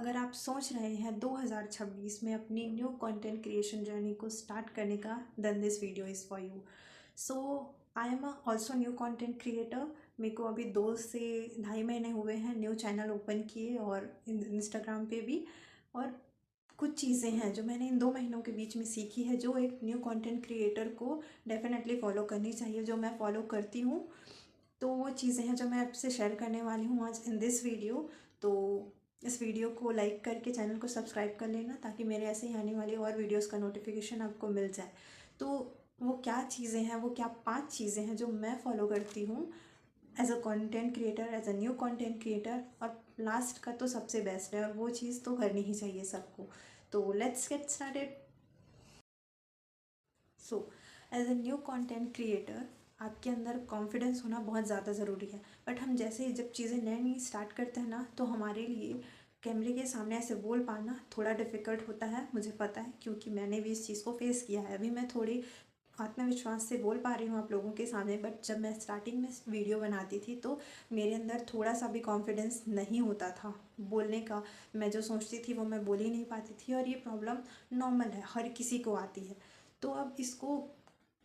अगर आप सोच रहे हैं 2026 में अपनी न्यू कंटेंट क्रिएशन जर्नी को स्टार्ट करने का, then this video is for you. So I am also new content creator. मेरे को अभी 2 से ढाई महीने हुए हैं न्यू चैनल ओपन किए और इंस्टाग्राम पे भी। और कुछ चीज़ें हैं जो मैंने इन 2 महीनों के बीच में सीखी है, जो एक न्यू कंटेंट क्रिएटर को डेफिनेटली फॉलो करनी चाहिए, जो मैं फॉलो करती हूँ। तो वो चीज़ें हैं जो मैं आपसे शेयर करने वाली हूँ आज इन दिस वीडियो। तो इस वीडियो को लाइक करके चैनल को सब्सक्राइब कर लेना, ताकि मेरे ऐसे ही आने वाली और वीडियोस का नोटिफिकेशन आपको मिल जाए। तो वो क्या चीज़ें हैं, वो क्या 5 चीज़ें हैं जो मैं फॉलो करती हूँ as a content creator, as a new content creator. और लास्ट का तो सबसे बेस्ट है, और वो चीज़ तो करनी ही चाहिए सबको। तो let's get started. So as a new content creator आपके अंदर कॉन्फिडेंस होना बहुत ज़्यादा ज़रूरी है। बट हम जैसे ही जब चीज़ें नई नई स्टार्ट करते हैं ना, तो हमारे लिए कैमरे के सामने ऐसे बोल पाना थोड़ा डिफ़िकल्ट होता है, मुझे पता है, क्योंकि मैंने भी इस चीज़ को फेस किया है। अभी मैं थोड़ी आत्मविश्वास से बोल पा रही हूँ आप लोगों के सामने, बट जब मैं स्टार्टिंग में वीडियो बनाती थी तो मेरे अंदर थोड़ा सा भी कॉन्फिडेंस नहीं होता था बोलने का। मैं जो सोचती थी वो मैं बोल ही नहीं पाती थी, और ये प्रॉब्लम नॉर्मल है, हर किसी को आती है। तो अब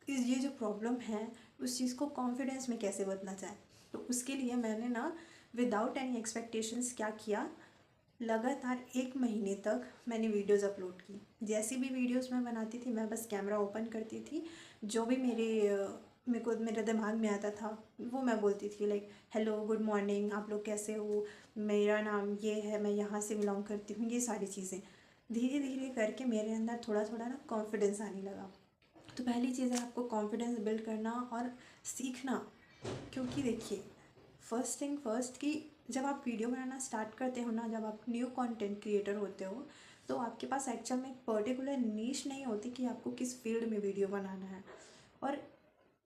ये जो प्रॉब्लम है, उस चीज़ को कॉन्फिडेंस में कैसे बदला जाए, तो उसके लिए मैंने ना विदाउट एनी एक्सपेक्टेशंस क्या किया, लगातार 1 महीने तक मैंने वीडियोस अपलोड की। जैसी भी वीडियोस मैं बनाती थी, मैं बस कैमरा ओपन करती थी, जो भी मेरे दिमाग में आता था वो मैं बोलती थी, लाइक हेलो, गुड मॉर्निंग, आप लोग कैसे हो, मेरा नाम ये है, मैं यहाँ से बिलोंग करती हूँ, ये सारी चीज़ें धीरे धीरे करके मेरे अंदर थोड़ा थोड़ा ना कॉन्फिडेंस आने लगा। तो पहली चीज़ है आपको कॉन्फिडेंस बिल्ड करना और सीखना। क्योंकि देखिए, फर्स्ट थिंग फर्स्ट कि जब आप वीडियो बनाना स्टार्ट करते हो ना, जब आप न्यू कंटेंट क्रिएटर होते हो, तो आपके पास एक्चुअल में एक पर्टिकुलर नीश नहीं होती कि आपको किस फील्ड में वीडियो बनाना है। और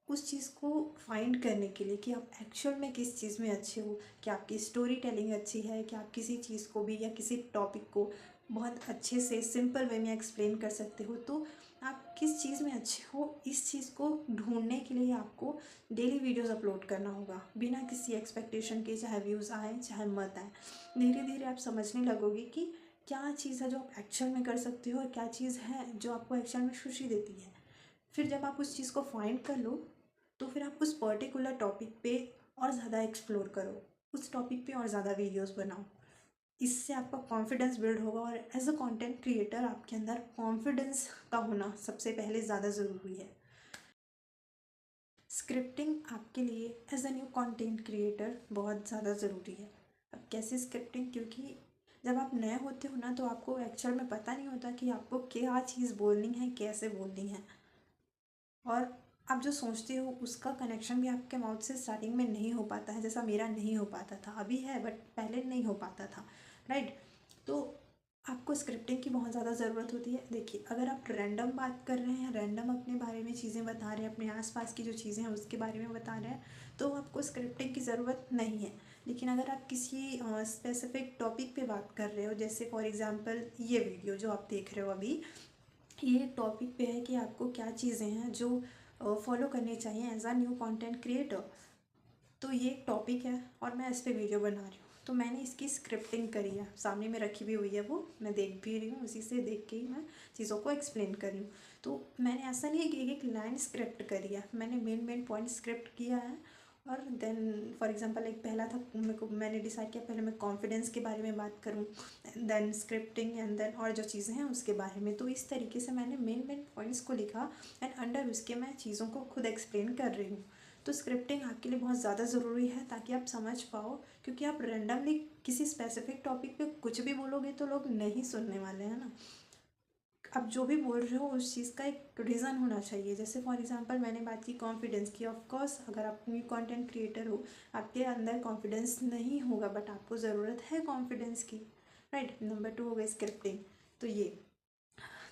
उस चीज़ को फाइंड करने के लिए कि आप एक्चुअल में किस चीज़ में अच्छे हो, कि आपकी स्टोरी टेलिंग अच्छी है, कि आप किसी चीज़ को भी या किसी टॉपिक को बहुत अच्छे से सिंपल वे में एक्सप्लेन कर सकते हो, तो आप किस चीज़ में अच्छे हो, इस चीज़ को ढूंढने के लिए आपको डेली वीडियोस अपलोड करना होगा, बिना किसी एक्सपेक्टेशन के, चाहे व्यूज़ आए चाहे मत आए। धीरे धीरे आप समझने लगोगे कि क्या चीज़ है जो आप एक्चुअल में कर सकते हो, और क्या चीज़ है जो आपको एक्चुअल में खुशी देती है। फिर जब आप उस चीज़ को फाइंड कर लो, तो फिर आप उस पर्टिकुलर टॉपिक पे और ज़्यादा एक्सप्लोर करो, उस टॉपिक पे और ज़्यादा वीडियोस बनाओ। इससे आपका कॉन्फिडेंस बिल्ड होगा, और एज अ कंटेंट क्रिएटर आपके अंदर कॉन्फिडेंस का होना सबसे पहले ज़्यादा ज़रूरी है। स्क्रिप्टिंग आपके लिए as a new content creator बहुत ज़्यादा ज़रूरी है। अब कैसे स्क्रिप्टिंग, क्योंकि जब आप नए होते हो ना, तो आपको एक्चुअल में पता नहीं होता कि आपको क्या चीज़ बोलनी है, कैसे बोलनी है। और आप जो सोचते हो उसका कनेक्शन भी आपके माउथ से स्टार्टिंग में नहीं हो पाता है, जैसा मेरा नहीं हो पाता था। अभी है बट पहले नहीं हो पाता था, राइट। तो आपको स्क्रिप्टिंग की बहुत ज़्यादा ज़रूरत होती है। देखिए, अगर आप रैंडम बात कर रहे हैं, रैंडम अपने बारे में चीज़ें बता रहे हैं, अपने आसपास की जो चीज़ें हैं उसके बारे में बता रहे हैं, तो आपको स्क्रिप्टिंग की ज़रूरत नहीं है। लेकिन अगर आप किसी स्पेसिफिक टॉपिक पे बात कर रहे हो, जैसे फॉर एग्ज़ाम्पल ये वीडियो जो आप देख रहे हो अभी, ये टॉपिक पे है कि आपको क्या चीज़ें हैं जो फॉलो करनी चाहिए as a new content creator. तो ये एक टॉपिक है और मैं इस पे वीडियो बना रही हूँ, तो मैंने इसकी स्क्रिप्टिंग करी है, सामने में रखी भी हुई है, वो मैं देख भी रही हूँ, उसी से देख के ही मैं चीज़ों को एक्सप्लेन कर रही हूँ। तो मैंने ऐसा नहीं है कि एक एक लाइन स्क्रिप्ट करी है, मैंने मेन मेन पॉइंट स्क्रिप्ट किया है। और देन फॉर एग्जांपल, एक पहला था, मैंने डिसाइड किया पहले मैं कॉन्फिडेंस के बारे में बात करूँ, देन स्क्रिप्टिंग, एंड देन और जो चीज़ें हैं उसके बारे में। तो इस तरीके से मैंने मेन मेन पॉइंट्स को लिखा, एंड अंडर उसके मैं चीज़ों को खुद एक्सप्लेन कर रही हूँ। तो स्क्रिप्टिंग आपके लिए बहुत ज़्यादा ज़रूरी है, ताकि आप समझ पाओ, क्योंकि आप रैंडमली किसी स्पेसिफिक टॉपिक पे कुछ भी बोलोगे तो लोग नहीं सुनने वाले हैं ना। आप जो भी बोल रहे हो उस चीज़ का एक रीज़न होना चाहिए। जैसे फॉर एग्जांपल मैंने बात की कॉन्फिडेंस की, ऑफ कोर्स अगर आप न्यू कंटेंट क्रिएटर हो, आपके अंदर कॉन्फिडेंस नहीं होगा, बट आपको ज़रूरत है कॉन्फिडेंस की, राइट। नंबर 2 हो गई स्क्रिप्टिंग। तो ये,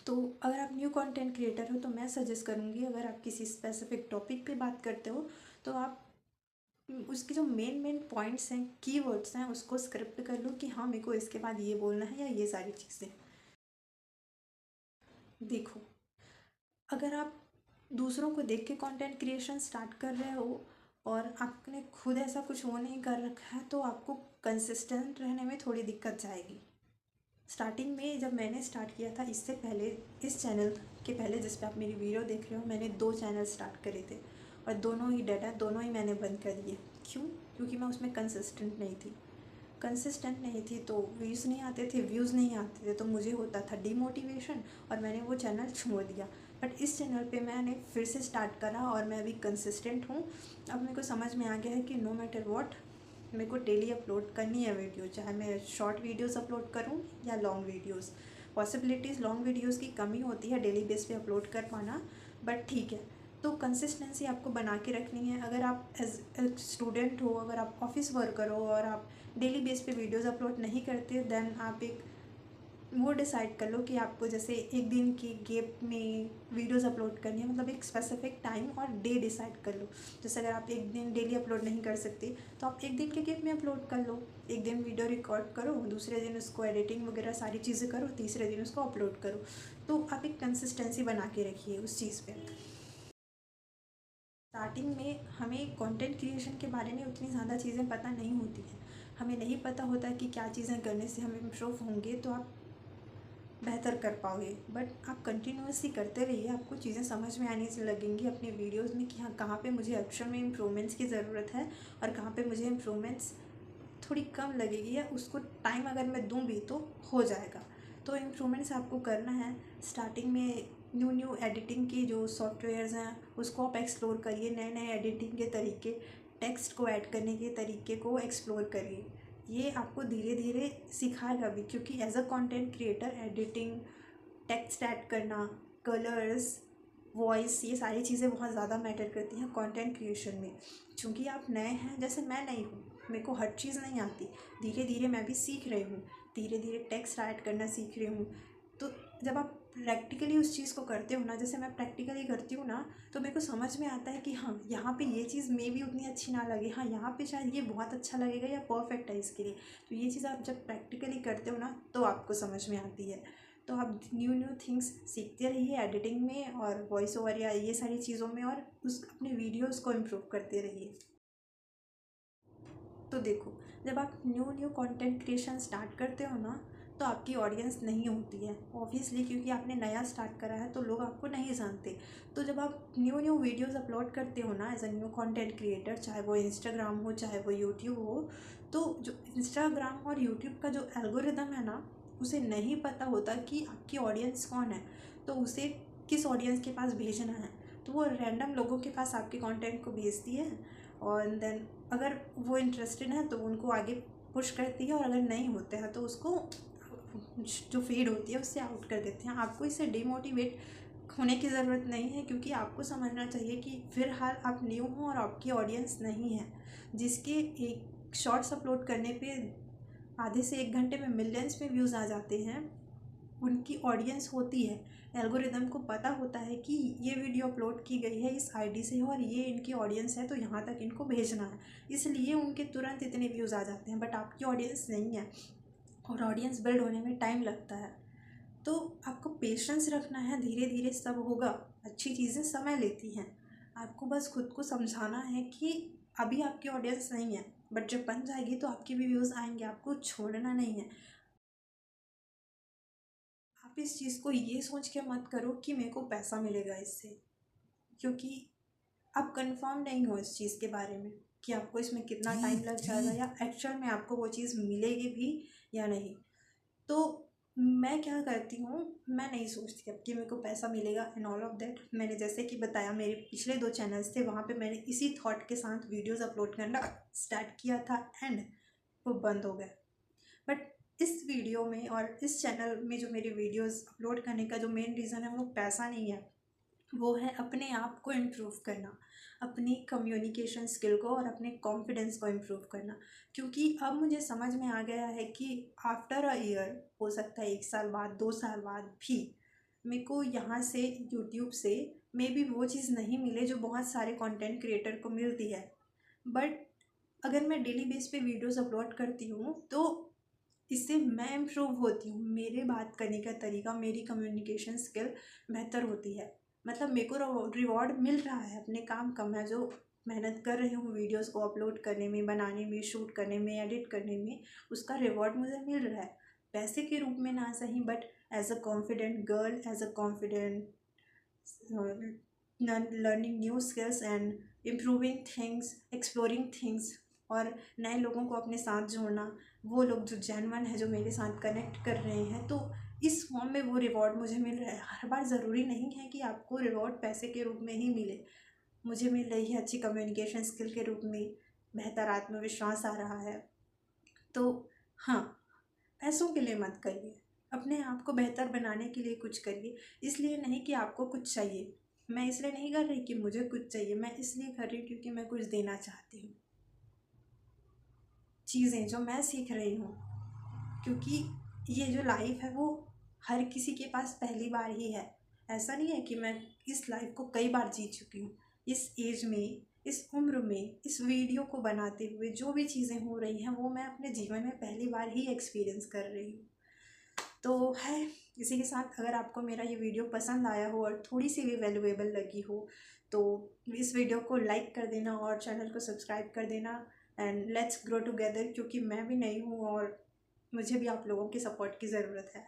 तो अगर आप न्यू कंटेंट क्रिएटर हो, तो मैं सजेस्ट करूँगी, अगर आप किसी स्पेसिफिक टॉपिक पे बात करते हो, तो आप उसके जो मेन मेन पॉइंट्स हैं, कीवर्ड्स हैं, उसको स्क्रिप्ट कर लो कि हाँ, मेरे को इसके बाद ये बोलना है, या ये सारी चीज़ें। देखो, अगर आप दूसरों को देख के कंटेंट क्रिएशन स्टार्ट कर रहे हो, और आपने खुद ऐसा कुछ वो नहीं कर रखा है, तो आपको कंसिस्टेंट रहने में थोड़ी दिक्कत जाएगी। स्टार्टिंग में जब मैंने स्टार्ट किया था, इससे पहले इस चैनल के पहले जिस पे आप मेरी वीडियो देख रहे हो, मैंने 2 चैनल स्टार्ट करे थे और दोनों ही डेड है, दोनों ही मैंने बंद कर दिए। क्यों? क्योंकि मैं उसमें कंसिस्टेंट नहीं थी तो व्यूज़ नहीं आते थे, तो मुझे होता था डिमोटिवेशन और मैंने वो चैनल छोड़ दिया। बट इस चैनल पे मैंने फिर से स्टार्ट करा और मैं अभी कंसिस्टेंट हूँ। अब मेरे को समझ में आ गया है कि नो मैटर व्हाट, मेरे को डेली अपलोड करनी है वीडियो, चाहे मैं शॉर्ट वीडियोस अपलोड करूँ या long videos. Possibilities long videos की कमी होती है डेली बेस पे अपलोड कर पाना, बट ठीक है। तो कंसिस्टेंसी आपको बना के रखनी है। अगर आप एज स्टूडेंट हो, अगर आप ऑफिस वर्कर हो और आप डेली बेस पे वीडियोस अपलोड नहीं करते, देन आप एक वो डिसाइड कर लो कि आपको जैसे एक दिन की गैप में वीडियोस अपलोड करनी है, मतलब एक स्पेसिफिक टाइम और डे डिसाइड कर लो। जैसे अगर आप एक दिन डेली अपलोड नहीं कर सकते तो आप एक दिन के गैप में अपलोड कर लो। एक दिन वीडियो रिकॉर्ड करो, दूसरे दिन उसको एडिटिंग वगैरह सारी चीज़ें करो, तीसरे दिन उसको अपलोड करो। तो आप एक कंसिस्टेंसी बना के रखिए उस चीज़ पर। स्टार्टिंग में हमें कंटेंट क्रिएशन के बारे में उतनी ज़्यादा चीज़ें पता नहीं होती हैं। हमें नहीं पता होता कि क्या चीज़ें करने से हम इम्प्रूव होंगे तो आप बेहतर कर पाओगे। बट आप कंटिन्यूअसली करते रहिए, आपको चीज़ें समझ में आने से लगेंगी अपने वीडियोस में कि हाँ, कहाँ पे मुझे एक्चुअल में इम्प्रूवमेंट्स की ज़रूरत है और कहाँ पे मुझे इम्प्रूवमेंट्स थोड़ी कम लगेगी, या उसको टाइम अगर मैं दूँ भी तो हो जाएगा। तो इम्प्रूवमेंट्स आपको करना है। स्टार्टिंग में न्यू एडिटिंग की जो सॉफ्टवेयर्स हैं उसको आप एक्सप्लोर करिए, नए नए एडिटिंग के तरीके, टेक्स्ट को ऐड करने के तरीके को एक्सप्लोर करिए। ये आपको धीरे धीरे सिखाएगा भी, क्योंकि as a content creator editing, text add करना, कलर्स, वॉइस, ये सारी चीज़ें बहुत ज़्यादा मैटर करती हैं कंटेंट क्रिएशन में। क्योंकि आप नए हैं, जैसे मैं नई हूँ, मेरे को हर चीज़ नहीं आती, धीरे धीरे मैं भी सीख रही हूँ, धीरे धीरे टेक्स्ट ऐड करना सीख रही हूँ। तो जब आप प्रैक्टिकली उस चीज़ को करते हो ना, जैसे मैं प्रैक्टिकली करती हूँ ना, तो मेरे को समझ में आता है कि हाँ, यहाँ पे ये चीज़ मे भी उतनी अच्छी ना लगे, हाँ यहाँ पे शायद ये बहुत अच्छा लगेगा या परफेक्ट है इसके लिए। तो ये चीज़ आप जब प्रैक्टिकली करते हो ना तो आपको समझ में आती है। तो आप न्यू थिंग्स सीखते रहिए एडिटिंग में और वॉइस ओवर या ये सारी चीज़ों में, और उस अपने वीडियोज़ को इम्प्रूव करते रहिए। तो देखो, जब आप न्यू कंटेंट क्रिएशन स्टार्ट करते हो ना, तो आपकी ऑडियंस नहीं होती है ऑब्वियसली, क्योंकि आपने नया स्टार्ट करा है तो लोग आपको नहीं जानते। तो जब आप न्यू वीडियोस अपलोड करते हो ना as a new content creator, चाहे वो इंस्टाग्राम हो चाहे वो यूट्यूब हो, तो जो इंस्टाग्राम और यूट्यूब का जो एल्गोरिदम है ना, उसे नहीं पता होता कि आपकी ऑडियंस कौन है, तो उसे किस ऑडियंस के पास भेजना है। तो वो रैंडम लोगों के पास आपके कंटेंट को भेजती है, और देन अगर वो इंटरेस्टेड है तो उनको आगे पुश करती है, और अगर नहीं होते हैं तो उसको जो फीड होती है उससे आउट कर देते हैं। आपको इससे डिमोटिवेट होने की ज़रूरत नहीं है, क्योंकि आपको समझना चाहिए कि फिलहाल आप न्यू हो और आपकी ऑडियंस नहीं है। जिसके एक शॉर्ट्स अपलोड करने पे आधे से 1 घंटे में मिलियंस में व्यूज़ आ जाते हैं, उनकी ऑडियंस होती है। एल्गोरिदम को पता होता है कि ये वीडियो अपलोड की गई है इस आईडी से और ये इनकी ऑडियंस है, तो यहाँ तक इनको भेजना है, इसलिए उनके तुरंत इतने व्यूज़ आ जाते हैं। बट आपकी ऑडियंस नहीं है और ऑडियंस बिल्ड होने में टाइम लगता है। तो आपको पेशेंस रखना है, धीरे धीरे सब होगा। अच्छी चीज़ें समय लेती हैं, आपको बस खुद को समझाना है कि अभी आपकी ऑडियंस नहीं है, बट जब बन जाएगी तो आपके भी व्यूज़ आएंगे, आपको छोड़ना नहीं है। आप इस चीज़ को ये सोच के मत करो कि मेरे को पैसा मिलेगा इससे, क्योंकि आप कंफर्म नहीं हो इस चीज़ के बारे में कि आपको इसमें कितना टाइम लग जाएगा या एक्चुअल में आपको वो चीज़ मिलेगी भी या नहीं। तो मैं क्या करती हूँ, मैं नहीं सोचती अब कि मेरे को पैसा मिलेगा एंड ऑल ऑफ दैट। मैंने जैसे कि बताया, मेरे पिछले 2 चैनल्स थे, वहाँ पे मैंने इसी थॉट के साथ वीडियोस अपलोड करना स्टार्ट किया था एंड वो बंद हो गया। बट इस वीडियो में और इस चैनल में जो मेरी वीडियोस अपलोड करने का जो मेन रीज़न है वो पैसा नहीं है, वो है अपने आप को इम्प्रूव करना, अपनी कम्युनिकेशन स्किल को और अपने कॉन्फिडेंस को इम्प्रूव करना। क्योंकि अब मुझे समझ में आ गया है कि आफ्टर अ ईयर, हो सकता है 1 साल बाद 2 साल बाद भी मेरे को यहाँ से यूट्यूब से मे बी वो चीज़ नहीं मिले जो बहुत सारे कंटेंट क्रिएटर को मिलती है। बट अगर मैं डेली बेस पे वीडियोस अपलोड करती हूँ तो इससे मैं इम्प्रूव होती हूँ, मेरे बात करने का तरीका, मेरी कम्युनिकेशन स्किल बेहतर होती है। मतलब मेरे को रिवॉर्ड मिल रहा है अपने काम का। मैं जो मेहनत कर रही हूँ वीडियोस को अपलोड करने में, बनाने में, शूट करने में, एडिट करने में, उसका रिवॉर्ड मुझे मिल रहा है। पैसे के रूप में ना सही, but as a confident girl, as a confident learning new skills and improving things, exploring things, और नए लोगों को अपने साथ जोड़ना, वो लोग जो जेन्युइन है, जो मेरे साथ कनेक्ट कर रहे हैं, तो इस फॉर्म में वो रिवॉर्ड मुझे मिल रहा है। हर बार ज़रूरी नहीं है कि आपको रिवॉर्ड पैसे के रूप में ही मिले। मुझे मिल रही है अच्छी कम्युनिकेशन स्किल के रूप में, बेहतर आत्मविश्वास आ रहा है। तो हाँ, पैसों के लिए मत करिए, अपने आप को बेहतर बनाने के लिए कुछ करिए। इसलिए नहीं कि आपको कुछ चाहिए, मैं इसलिए नहीं कर रही कि मुझे कुछ चाहिए, मैं इसलिए कर रही हूँ क्योंकि मैं कुछ देना चाहती हूँ। चीज़ें जो मैं सीख रही हूँ, क्योंकि ये जो लाइफ है वो हर किसी के पास पहली बार ही है। ऐसा नहीं है कि मैं इस लाइफ को कई बार जी चुकी हूँ। इस एज में, इस उम्र में, इस वीडियो को बनाते हुए जो भी चीज़ें हो रही हैं वो मैं अपने जीवन में पहली बार ही एक्सपीरियंस कर रही हूँ। तो है, इसी के साथ अगर आपको मेरा ये वीडियो पसंद आया हो और थोड़ी सी भी वैल्यूएबल लगी हो तो इस वीडियो को लाइक कर देना और चैनल को सब्सक्राइब कर देना। एंड लेट्स ग्रो टुगेदर, क्योंकि मैं भी नई हूँ और मुझे भी आप लोगों की सपोर्ट की ज़रूरत है।